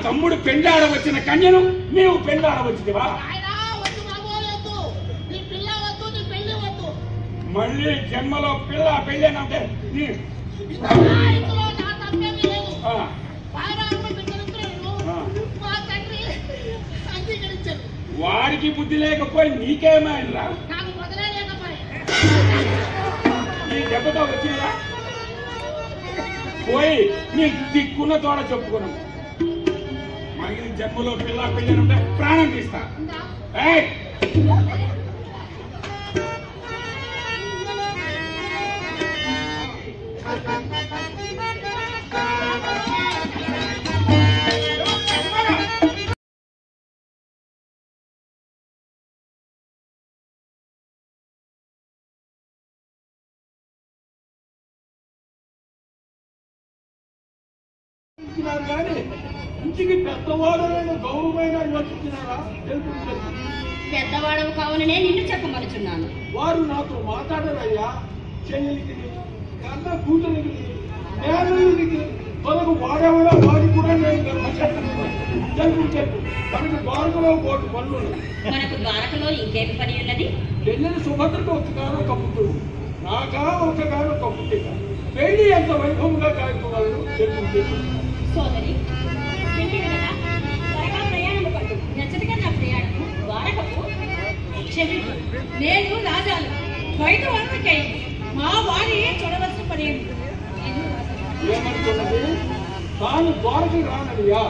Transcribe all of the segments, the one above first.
తమ్ముడు పెండాడవచ్చిన కన్యను నీవు పెండాడవచ్చివా? మళ్ళీ జన్మలో పిల్ల పెళ్ళేనంటే వాడికి బుద్ధి లేకపోయి నీకేమైందా? నీ దెబ్బతో వచ్చినదా? పోయి నీ దిక్కున్న తోడ చెప్పుకున్నాం. మళ్ళీ జన్మలో పిల్ల పెళ్ళేనంటే ప్రాణం తీస్తా. కానీ ఇంటికి పెద్దవాడైన గౌరవమైన యోచించినారా? పెద్దవాడవు కావాలనే నిన్ను చెప్పమనుచున్నాను. వారు నాతో మాట్లాడారయ్యా. చెల్లెలికి కన్న కూతురికి నేలకి తనకు వాడేవాడా వాడి కూడా నేను చెప్పు తనకు ద్వారకలో పోటు పనులు. మనకు ద్వారకలో ఇంకేమి పని ఉన్నది? చెల్లెలు సుభద్రకు ఒకగానో కప్పుతుంది, నాకా ఒకగానో కప్పుతే పెళ్లి ఎంత వైభవంగా కాకపోగలరు చెప్పు. సోదరి త్వరగా ప్రయాణం పట్టు. నచ్చటిగా నా ప్రయాణం ద్వారకకు. క్షమించు, నేను రాజాలు బయట వరకై మా వారి చూడవలసిన పని ఏమనుకున్నది? తాను ద్వారకకి రానయ్యా,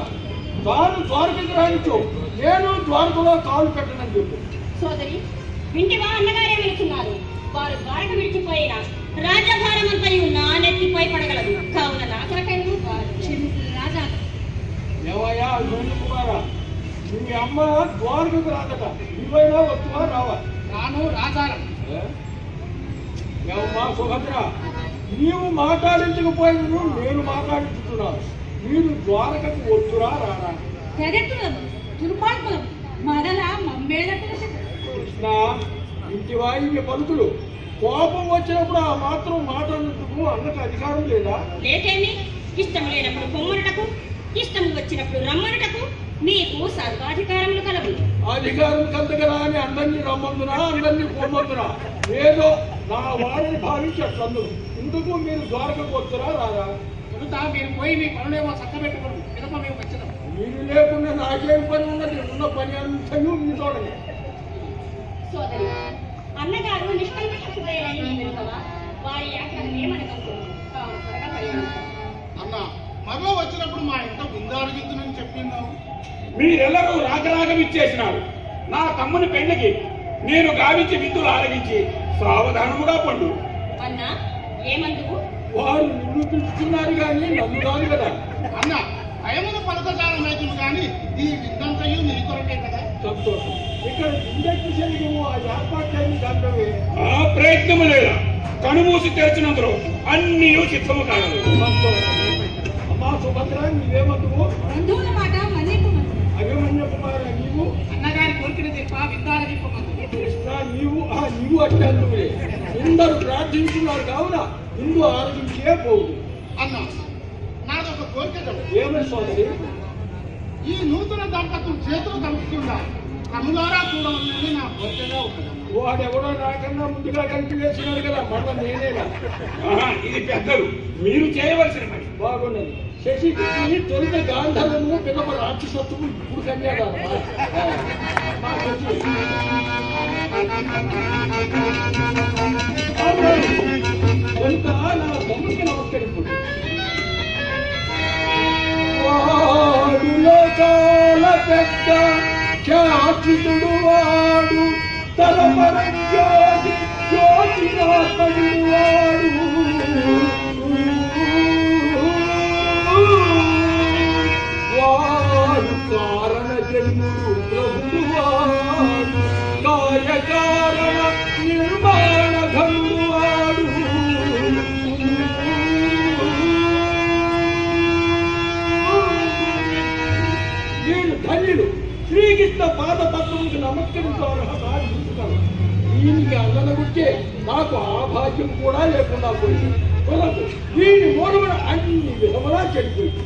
తాను ద్వారకకి రానిచ్చు, నేను ద్వారకలో కాలు పెట్టనని చెప్పు. సోదరి వింటివా? అన్నగారే వెళుతున్నారు. వారు ద్వారక విడిచిపోయినా రాజభారం అంతా నా నెత్తిపై పడగలదు. కావున నా కొరకైనా రాజా. ఏవయ్యా కుమారా, మీ అమ్మ ద్వారకకు రాదట, నువ్వైనా వస్తువా రావా? రాను రాజారం. ఏమమ్మా సుభద్ర, నీవు మాట్లాడించకపోయినను నేను మాట్లాడించుతున్నాను. మీరు ద్వారకకు వస్తురా రారా? దుర్మార్గులం మరలా మమ్మేళ్ళకు కృష్ణ, ఇంటివాయి పలుకులు కోపం వచ్చినప్పుడు ఆ మాత్రం మాట్లాడుతూ అన్నకు అధికారం లేదా? లేకేమి? ఇష్టం లేనప్పుడు పొమ్మనుటకు, ఇష్టం వచ్చినప్పుడు రమ్మనుటకు మీకు సర్వాధికారములు కలవు. అధికారం కలగరా అని అందరినీ రమ్మందునా, అందరినీ పొమ్మందునా? ఏదో నా వాడిని భావించి అట్లందరూ. ఇందుకు మీరు ద్వారకకు వస్తురా రారా? మీరు పోయి మీ పనులేమో చక్కబెట్టుకోండి, పిదప మేము వచ్చినాం. మీరు లేకుండా నాకేం పని ఉన్నది? ఉన్న పని అంతయు మీ చూడండి. సోదరి, అన్నగారు నిష్కల్పశుడైనని వినుకవా? వారి ఆజ్ఞను ఏమనగలుగుతున్నాం? త్వరగా ప్రయాణం. అన్న మరో వచ్చినప్పుడు మా ఇంట బృందారగించునని చెప్పిందాము. మీరెల్లరూ రాగరాగమిచ్చేసినారు. నా తమ్ముని పెళ్లికి నేను గావించి విందులు ఆరగించి సావధానముగా పండు. అన్నా ఏమందుకు? వారు నిన్ను పిలుస్తున్నారు కానీ నన్ను కాదు కదా. అన్న భయమును పలకజాలమైతుంది కానీ ఈ విందంతయు నీ కొరకే కదా. సంతోషం. ఇక్కడ ఇండక్ట్ చేయడము ఆ ఏర్పాటు చేయని దాంట్లోనే ఆ ప్రయత్నము లేదా? కనుమూసి తెరిచినందులో అన్నీ సిద్ధము కాగలవు. సంతోషం. అమ్మా సుభద్ర, నీవేమందువు? బంధువుల మాట మన్నిపు. అభిమన్య కుమార, నీవు? అన్నగారి కోరికను తెప్ప విందారగింపమంది. కృష్ణ, నీవు అట్టందువులే. అందరూ ప్రార్థించున్నారు కావున ఇందు ఆరోగించే పోదు. అన్న నాదొక కోరిక కదా. ఏమని సోదరి? ఈ నూతన దంపతులు చేతులు కలుపుకుండా కనులారా చూడవలని నా కోరికగా ఉన్నది. వాడెవడో నాకన్నా ముందుగా కలిపి వేసినాడు కదా, మళ్ళా నేనేలా? ఇది పెద్దలు మీరు చేయవలసిన పని. బాగున్నది. శశికి తొలిత గాంధర్వము, పిల్లల రాక్షసత్వము, ఇప్పుడు కన్యాదానం. కనుక నా తమ్ముడికి నమస్కరింపుడు. వాడు లోకాల పెద్ద ఖ్యాతితుడు, వాడు తలపరంజ్యోతి జ్యోతిరాపడు, వాడు వాడు కారణ జన్ముడు ప్రభుడు, వాడు కార్యకారణ నిర్మాణ ఘనుడు, వాడు వీడు ధన్యుడు. శ్రీకృష్ణ పాద పద్మముకు నమస్కరించాలి. దీనికి అందనగుచ్చే నాకు ఆ భాగ్యం కూడా లేకుండా పోయింది. వీడి మూలమున అన్ని విధములా చెడిపోయింది.